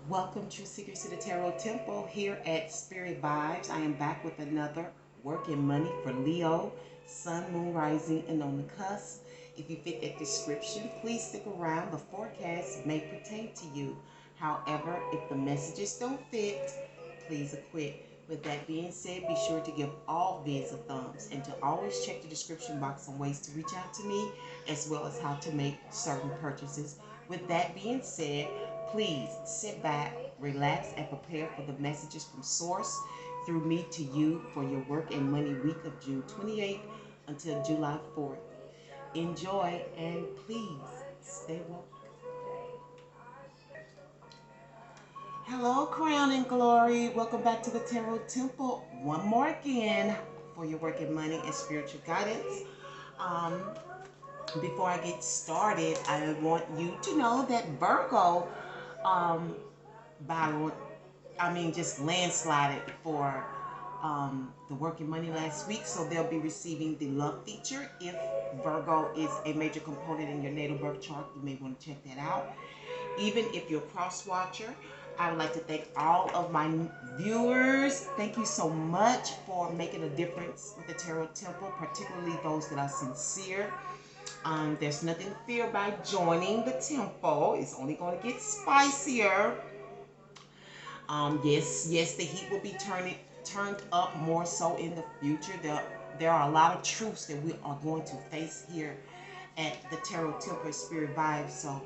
Welcome, true seekers, to the Tarot Temple here at Spirit Vibes. I am back with another work and money for Leo, Sun, Moon, Rising, and on the cusp. If you fit that description, please stick around. The forecast may pertain to you. However, if the messages don't fit, please quit. With that being said, be sure to give all vids a thumbs and to always check the description box on ways to reach out to me as well as how to make certain purchases. With that being said, please sit back, relax, and prepare for the messages from Source through me to you for your work and money week of June 28th until July 4th. Enjoy and please stay woke. Hello, Crown and Glory. Welcome back to the Tarot Temple. One more again for your work and money and spiritual guidance. Um, Before I get started, I want you to know that Virgo um, battled, just landslided for the working money last week. So they'll be receiving the love feature. If Virgo is a major component in your natal birth chart, you may want to check that out. Even if you're a cross watcher, I would like to thank all of my viewers. Thank you so much for making a difference with the Tarot Temple, particularly those that are sincere. There's nothing to fear by joining the temple. It's only going to get spicier. Yes, the heat will be turned up more so in the future. There are a lot of truths that we are going to face here at the Tarot Temple Spirit Vibes. So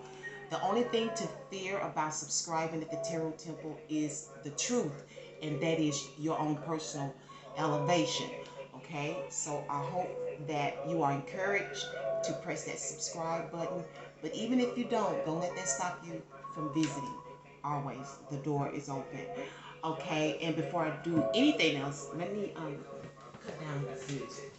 the only thing to fear about subscribing at the Tarot Temple is the truth, and that is your own personal elevation. Okay, so I hope that you are encouraged to press that subscribe button. But even if you don't let that stop you from visiting. Always, the door is open. Okay, and before I do anything else, let me cut down this music.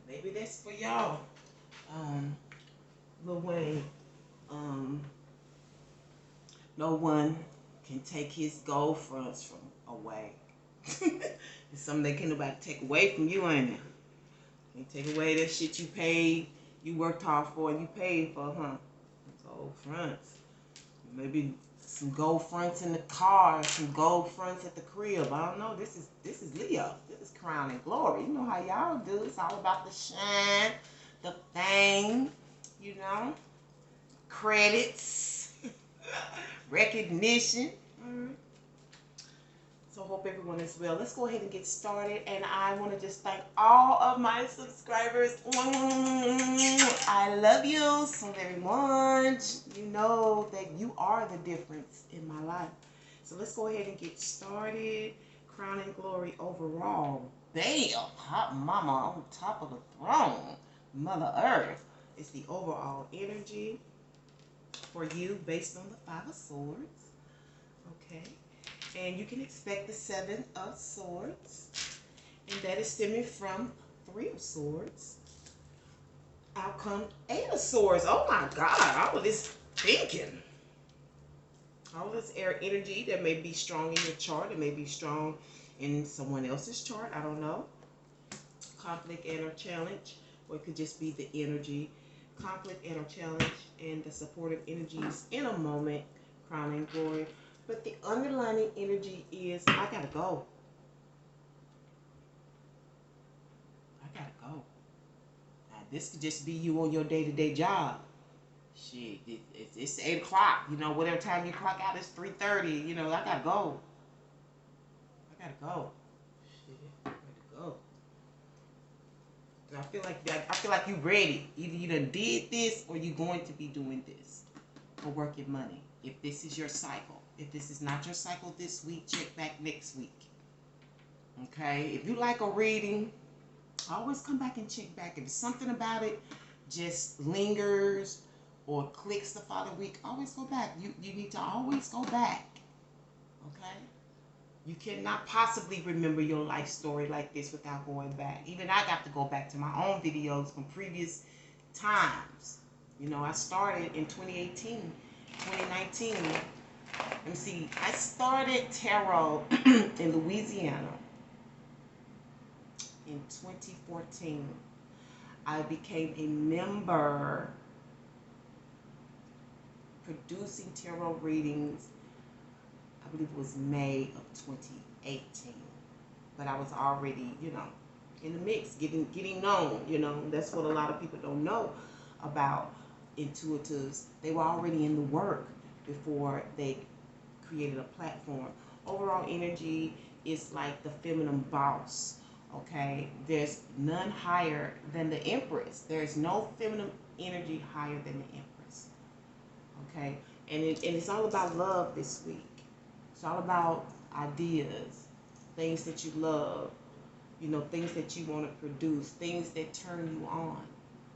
Maybe that's for y'all. Lil Wayne, um, no one can take his gold fronts from away. It's something they can't nobody take away from you, ain't it? Can't take away that shit you paid, you worked hard for, and you paid for, huh? Gold fronts. Maybe some gold fronts in the car, some gold fronts at the crib. I don't know. This is Leo. This is Crown and Glory. You know how y'all do. It's all about the shine, the fame, credits, recognition. So hope everyone is well. Let's go ahead and get started. And I want to just thank all of my subscribers. I love you so very much. You know that you are the difference in my life. So let's go ahead and get started. Crown and Glory overall. Bam! Hot mama on top of the throne. Mother Earth. It's the overall energy for you based on the Five of Swords. Okay. And you can expect the Seven of Swords. And that is stemming from Three of Swords. Out come Eight of Swords. Oh my God, all of this thinking. All of this air energy that may be strong in your chart. It may be strong in someone else's chart. I don't know. Conflict and or challenge. Or it could just be the energy. Conflict and or challenge. And the supportive energies in a moment. Crown and Glory. But the underlying energy is, I gotta go. I gotta go. Now, this could just be you on your day-to-day job. Shit, it's 8 o'clock. Whatever time you clock out, it's 3:30. I gotta go. I gotta go. Shit, I gotta go. I feel like you ready. Either you done did this or you're going to be doing this for working money. If this is your cycle. If this is not your cycle this week, check back next week. Okay? If you like a reading, always come back and check back. If something about it just lingers or clicks the following week, always go back. You need to always go back. Okay? You cannot possibly remember your life story like this without going back. Even I got to go back to my own videos from previous times. I started in 2018, 2019. Let me see. I started tarot in Louisiana in 2014. I became a member producing tarot readings, I believe it was May of 2018. But I was already, in the mix, getting known, That's what a lot of people don't know about intuitives. They were already in the work before they created a platform. Overall energy is like the feminine boss, okay? There's none higher than the Empress. There's no feminine energy higher than the Empress, okay? And it's all about love this week. It's all about ideas, things that you love, things that you want to produce, things that turn you on,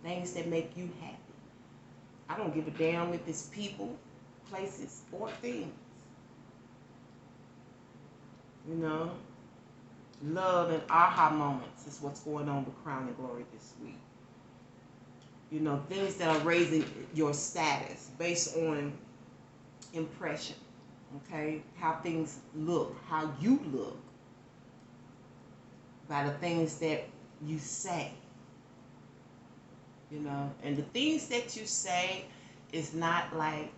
things that make you happy. I don't give a damn if it's people, places, or things. Love and aha moments is what's going on with Crown and Glory this week. Things that are raising your status based on impression, okay? How things look, how you look, by the things that you say, and the things that you say is not like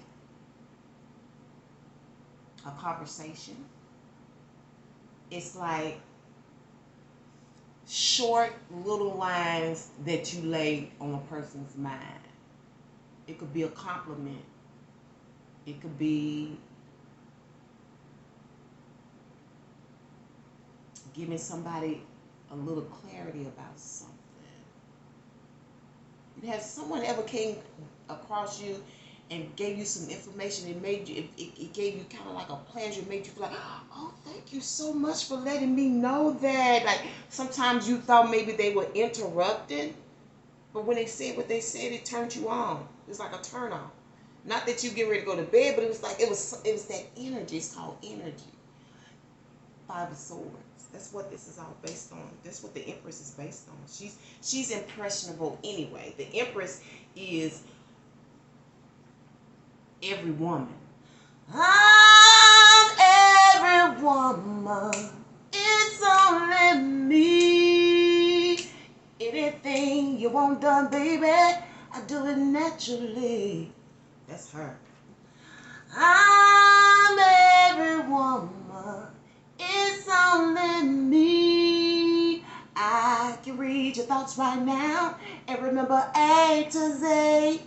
a conversation. It's like short little lines that you lay on a person's mind. It could be a compliment. It could be giving somebody a little clarity about something. Has someone ever came across you and gave you some information? It made you, it gave you kind of like a pleasure. It made you feel like, oh, thank you so much for letting me know that. Like sometimes you thought maybe they were interrupting, but when they said what they said, it turned you on. It was like a turn on. Not that you get ready to go to bed, but it was like it was that energy. It's called energy. Five of Swords. That's what this is all based on. That's what the Empress is based on. She's impressionable anyway. The Empress is every woman. I'm every woman. It's only me. Anything you want done, baby, I do it naturally. That's her. I'm every woman. It's only me. I can read your thoughts right now and remember A to Z.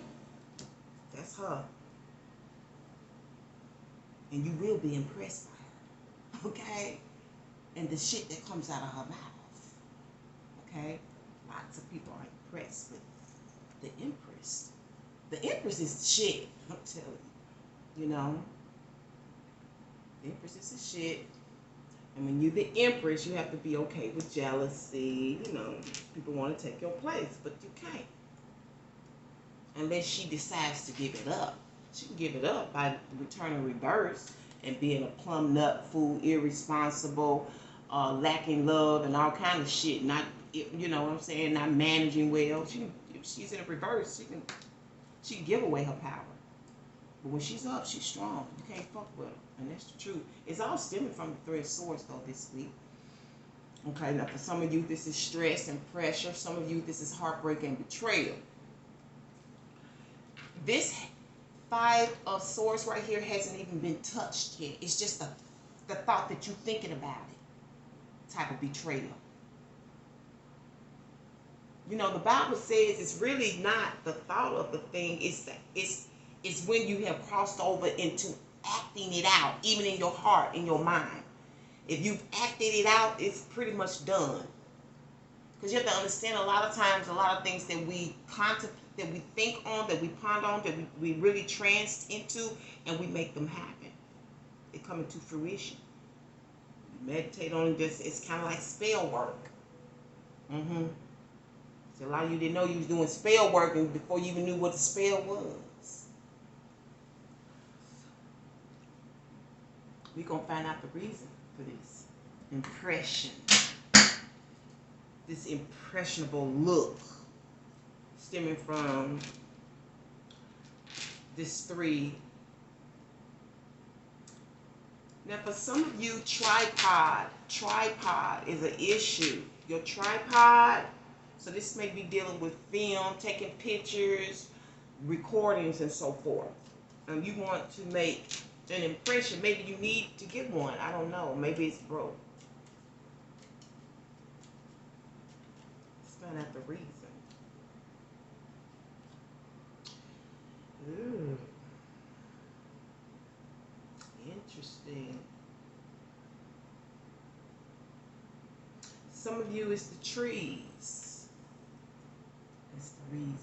That's her. And you will be impressed by her. Okay? And the shit that comes out of her mouth. Okay? Lots of people are impressed with the Empress. The Empress is the shit, I'm telling you. The Empress is the shit. And when you're the Empress, you have to be okay with jealousy. People want to take your place, but you can't. Unless she decides to give it up. She can give it up by returning reverse and being a plum nut, fool, irresponsible, lacking love and all kind of shit. Not, what I'm saying, not managing well. If she's in a reverse, she can give away her power. But when she's up, she's strong. You can't fuck with her. And that's the truth. It's all stemming from the Three of Swords, though, this week. Okay, now for some of you, this is stress and pressure. Some of you, this is heartbreak and betrayal. This Five of Swords right here hasn't even been touched yet. It's just the thought that you're thinking about it. Type of betrayal. The Bible says it's really not the thought of the thing. It's when you have crossed over into acting it out, even in your heart, in your mind. If you've acted it out, it's pretty much done. Because you have to understand, a lot of times, a lot of things that we contemplate, that we think on, that we ponder on, that we really trance into, and we make them happen. They come into fruition. You meditate on it, it's kind of like spell work. So a lot of you didn't know you was doing spell work before you even knew what the spell was. We're going to find out the reason for this impression. This impressionable look stemming from this Three Now, for some of you, tripod is an issue. Your tripod, so this may be dealing with film, taking pictures, recordings, and so forth. You want to make an impression. Maybe you need to get one. I don't know. Maybe it's broke. Let's find out the reason. Ooh. Interesting. Some of you, it's the trees. That's the reason.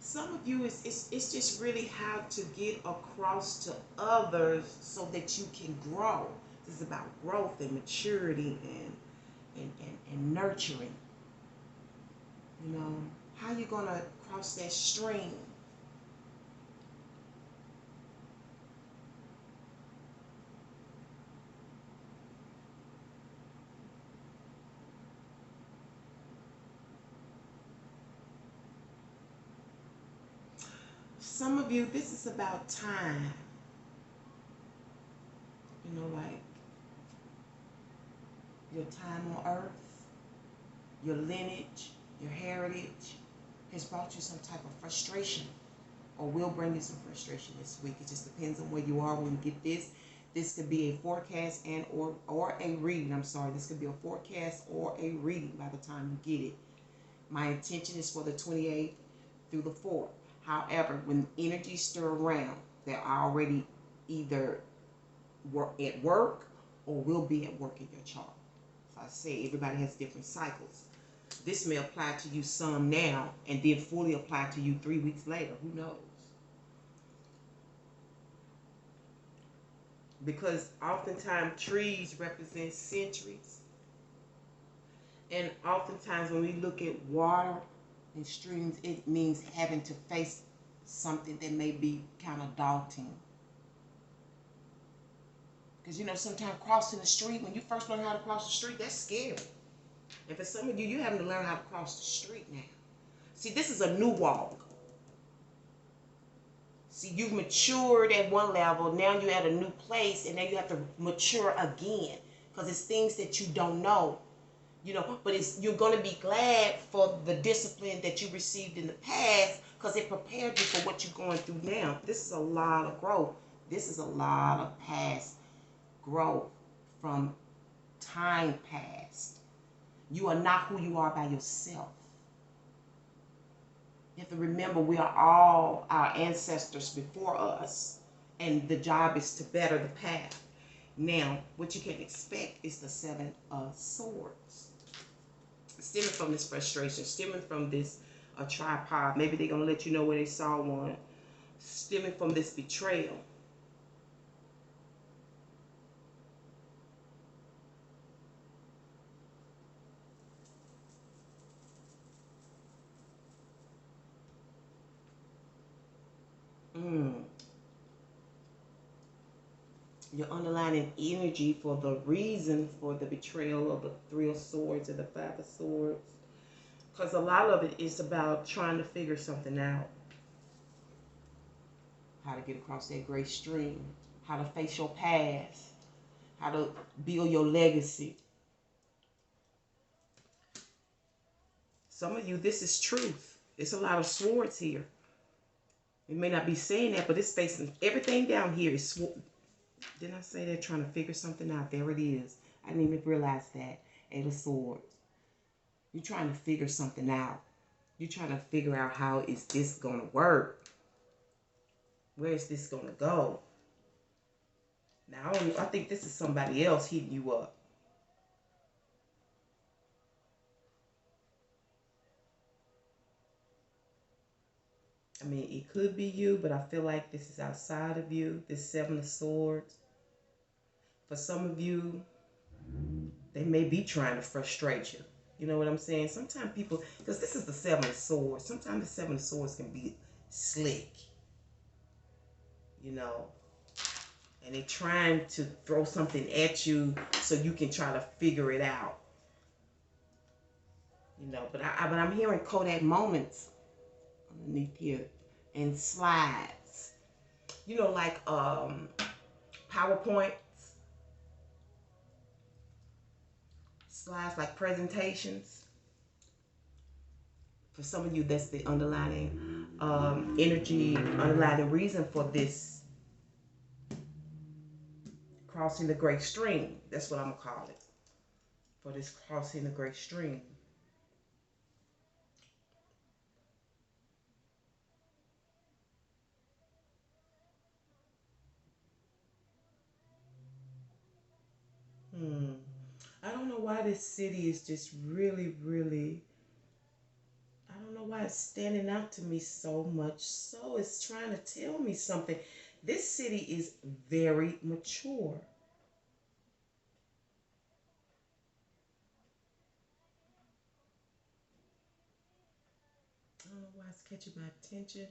Some of you, it's just really how to get across to others so that you can grow. This is about growth and maturity and nurturing. You know, how you going to cross that stream? Some of you, this is about time. You know, like your time on earth, your lineage, your heritage has brought you some type of frustration, or will bring you some frustration this week. It just depends on where you are when you get this. This could be a forecast and or a reading. I'm sorry, this could be a forecast or a reading by the time you get it. My intention is for the 28th through the 4th. However, when energies stir around, they're already either at work or will be at work in your chart. So I say everybody has different cycles. This may apply to you some now and then fully apply to you 3 weeks later. Who knows? Because oftentimes trees represent centuries. And oftentimes when we look at water and streams, it means having to face something that may be kind of daunting. Because, you know, sometimes crossing the street, when you first learn how to cross the street, that's scary. And for some of you, you're having to learn how to cross the street now. See, this is a new walk. See, you've matured at one level. Now you're at a new place, and now you have to mature again. Because it's things that you don't know. You know, but you're going to be glad for the discipline that you received in the past, because it prepared you for what you're going through now. This is a lot of growth. This is a lot of past growth from time past. You are not who you are by yourself. You have to remember we are all our ancestors before us, and the job is to better the path. Now, what you can expect is the 7 of Swords. Stemming from this frustration, stemming from this tripod. Maybe they're going to let you know where they saw one. Stemming from this betrayal. Your underlying energy for the reason for the betrayal of the 3 of Swords and the 5 of Swords. Because a lot of it is about trying to figure something out. How to get across that great stream. How to face your past. How to build your legacy. Some of you, this is truth. It's a lot of swords here. It may not be saying that, but it's facing everything down here is sword. Didn't I say they're trying to figure something out? There it is. I didn't even realize that. 8 of Swords. You're trying to figure something out. You're trying to figure out how is this going to work? Where is this going to go? Now, I think this is somebody else hitting you up. I mean, it could be you, but I feel like this is outside of you. This 7 of Swords. For some of you, they may be trying to frustrate you. You know what I'm saying? Sometimes people, because this is the 7 of Swords. Sometimes the 7 of Swords can be slick. You know. And they're trying to throw something at you so you can try to figure it out. You know, but I'm hearing Kodak moments. underneath here, and slides. You know, like PowerPoint slides, like presentations. For some of you, that's the underlying energy, underlying reason for this crossing the great stream. That's what I'm gonna call it. For this crossing the great stream. I don't know why this city is just really, really, I don't know why it's standing out to me so much. So it's trying to tell me something. This city is very mature. I don't know why it's catching my attention,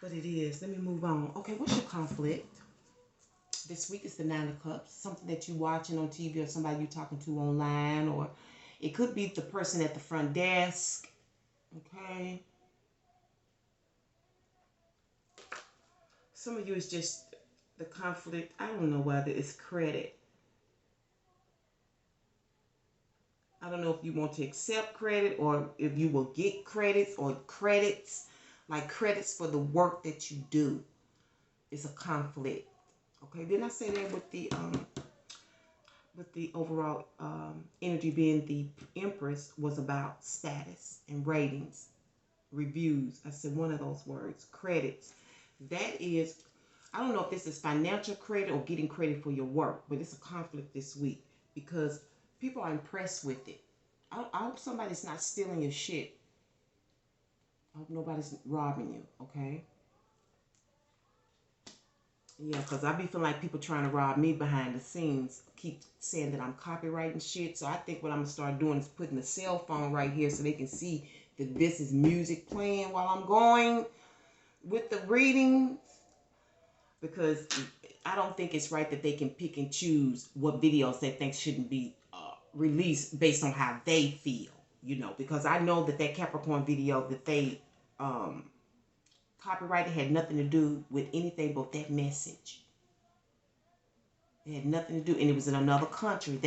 but it is. Let me move on. Okay, what's your conflict? This week is the Nine of Cups. Something that you're watching on TV or somebody you're talking to online, or it could be the person at the front desk. Okay. Some of you is just the conflict. I don't know whether it's credit. I don't know if you want to accept credit or if you will get credits or credits, like credits for the work that you do. It's a conflict. Okay, didn't I say that with the overall energy being the Empress was about status and ratings, reviews. I said one of those words, credits. That is, I don't know if this is financial credit or getting credit for your work, but it's a conflict this week because people are impressed with it. I hope somebody's not stealing your shit. I hope nobody's robbing you, okay? Yeah, because I be feeling like people trying to rob me behind the scenes. Keep saying that I'm copywriting shit. So I think what I'm going to start doing is putting the cell phone right here so they can see that this is music playing while I'm going with the readings. Because I don't think it's right that they can pick and choose what videos they think shouldn't be released based on how they feel. You know, because I know that that Capricorn video that they copyrighted had nothing to do with anything but that message. It had nothing to do, and it was in another country.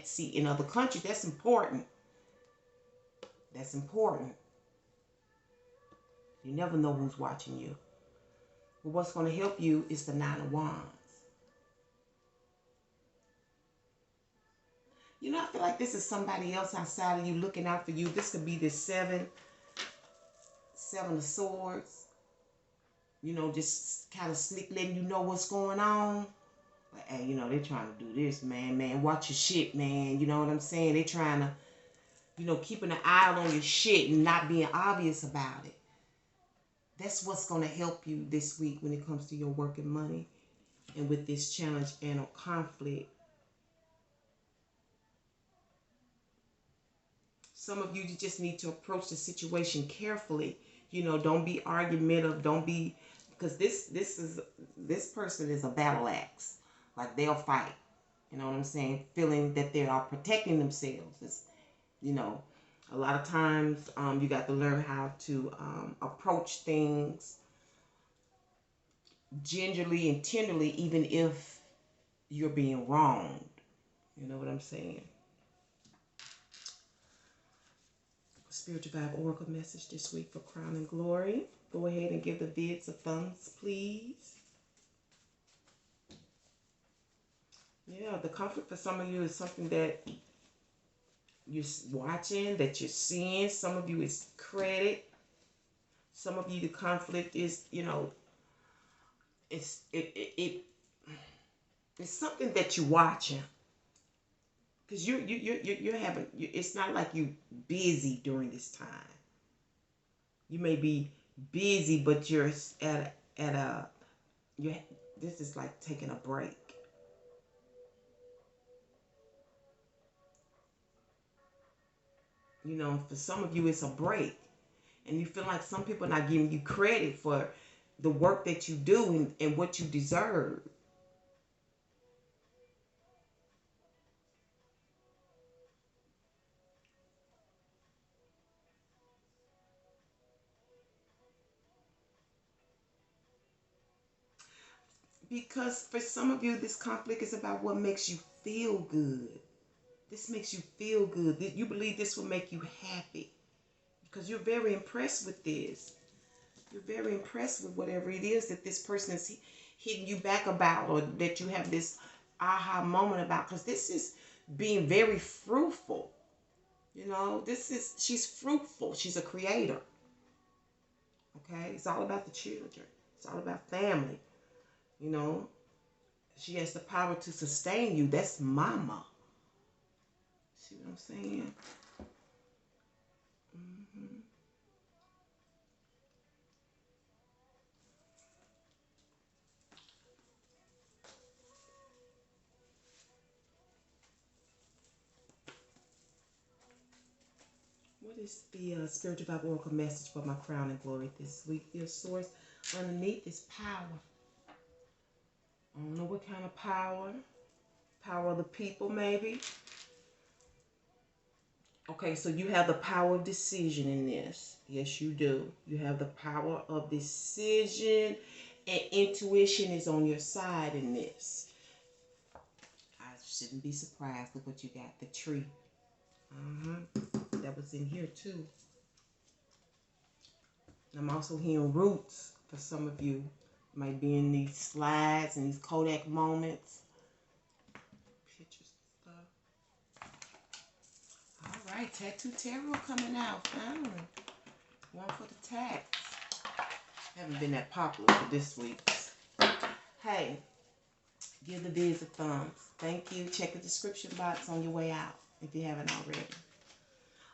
See, in other countries, that's important. That's important. You never know who's watching you. But what's going to help you is the Nine of Wands. You know, I feel like this is somebody else outside of you looking out for you. This could be this seven of swords. You know, just kind of slick letting you know what's going on. Like, hey, you know, they're trying to do this, man. Man, watch your shit, man. You know what I'm saying? They're trying to, you know, keeping an eye on your shit and not being obvious about it. That's what's going to help you this week when it comes to your work and money and with this challenge and a conflict. Some of you just need to approach the situation carefully. You know, don't be argumentative. Don't be, because this person is a battle axe. Like, they'll fight. You know what I'm saying? Feeling that they are protecting themselves. It's, you know, a lot of times you got to learn how to approach things gingerly and tenderly, even if you're being wronged. You know what I'm saying? Spiritual Vibe Oracle message this week for Crown and Glory. Go ahead and give the vids a thumbs, please. Yeah, the conflict for some of you is something that you're watching, that you're seeing. Some of you is credit. Some of you, the conflict is, you know, it's something that you're watching. Because you're having, it's not like you busy during this time. You may be busy, but you're this is like taking a break. You know, for some of you, it's a break. And you feel like some people are not giving you credit for the work that you do and what you deserve. Because for some of you, this conflict is about what makes you feel good. This makes you feel good. You believe this will make you happy. Because you're very impressed with this. You're very impressed with whatever it is that this person is hitting you back about, or that you have this aha moment about. Because this is being very fruitful. You know, she's fruitful. She's a creator. Okay? It's all about the children. It's all about family. You know, she has the power to sustain you. That's mama. See what I'm saying? What is the spiritual Bible oracle message for my crown and glory this week? Your source underneath is power. I don't know what kind of power. Power of the people, maybe. Okay, so you have the power of decision in this. Yes, you do. You have the power of decision, and intuition is on your side in this. I shouldn't be surprised. Look what you got. The tree. That was in here too. I'm also hearing roots for some of you. Might be in these slides and these Kodak moments. Pictures and stuff. All right, Tattoo Tarot coming out. One for the tax. Haven't been that popular for this week. Hey, give the vids a thumbs. Thank you. Check the description box on your way out if you haven't already.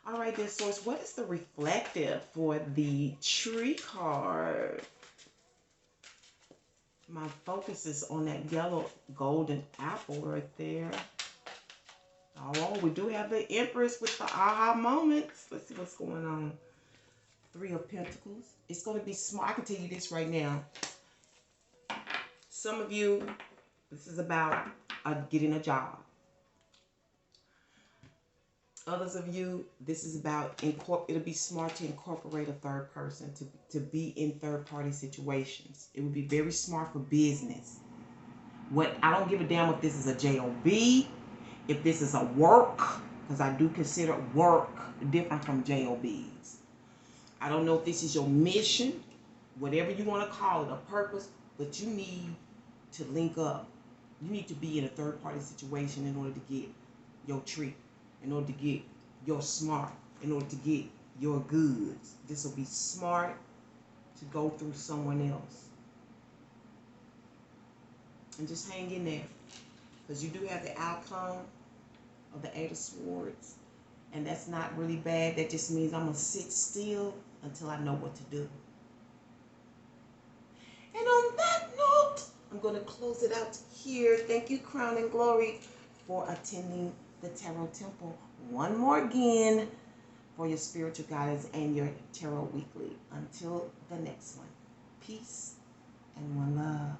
All right, dear source, what is the reflective for the tree card? My focus is on that yellow golden apple right there. Oh, we do have the Empress with the aha moments. Let's see what's going on. Three of Pentacles. It's going to be smart. I can tell you this right now. Some of you, this is about getting a job. Others of you, this is about, it'll be smart to incorporate a third person, to be in third-party situations. It would be very smart for business. I don't give a damn if this is a job, if this is a work, because I do consider work different from jobs. I don't know if this is your mission, whatever you want to call it, a purpose, but you need to link up. You need to be in a third-party situation in order to get your treat, in order to get your smart, in order to get your goods. This will be smart to go through someone else. And just hang in there, because you do have the outcome of the Eight of Swords, and that's not really bad. That just means I'm going to sit still until I know what to do. And on that note, I'm going to close it out here. Thank you, Crown and Glory, for attending the Tarot Temple one more again for your spiritual guidance and your Tarot Weekly. Until the next one, peace and one love.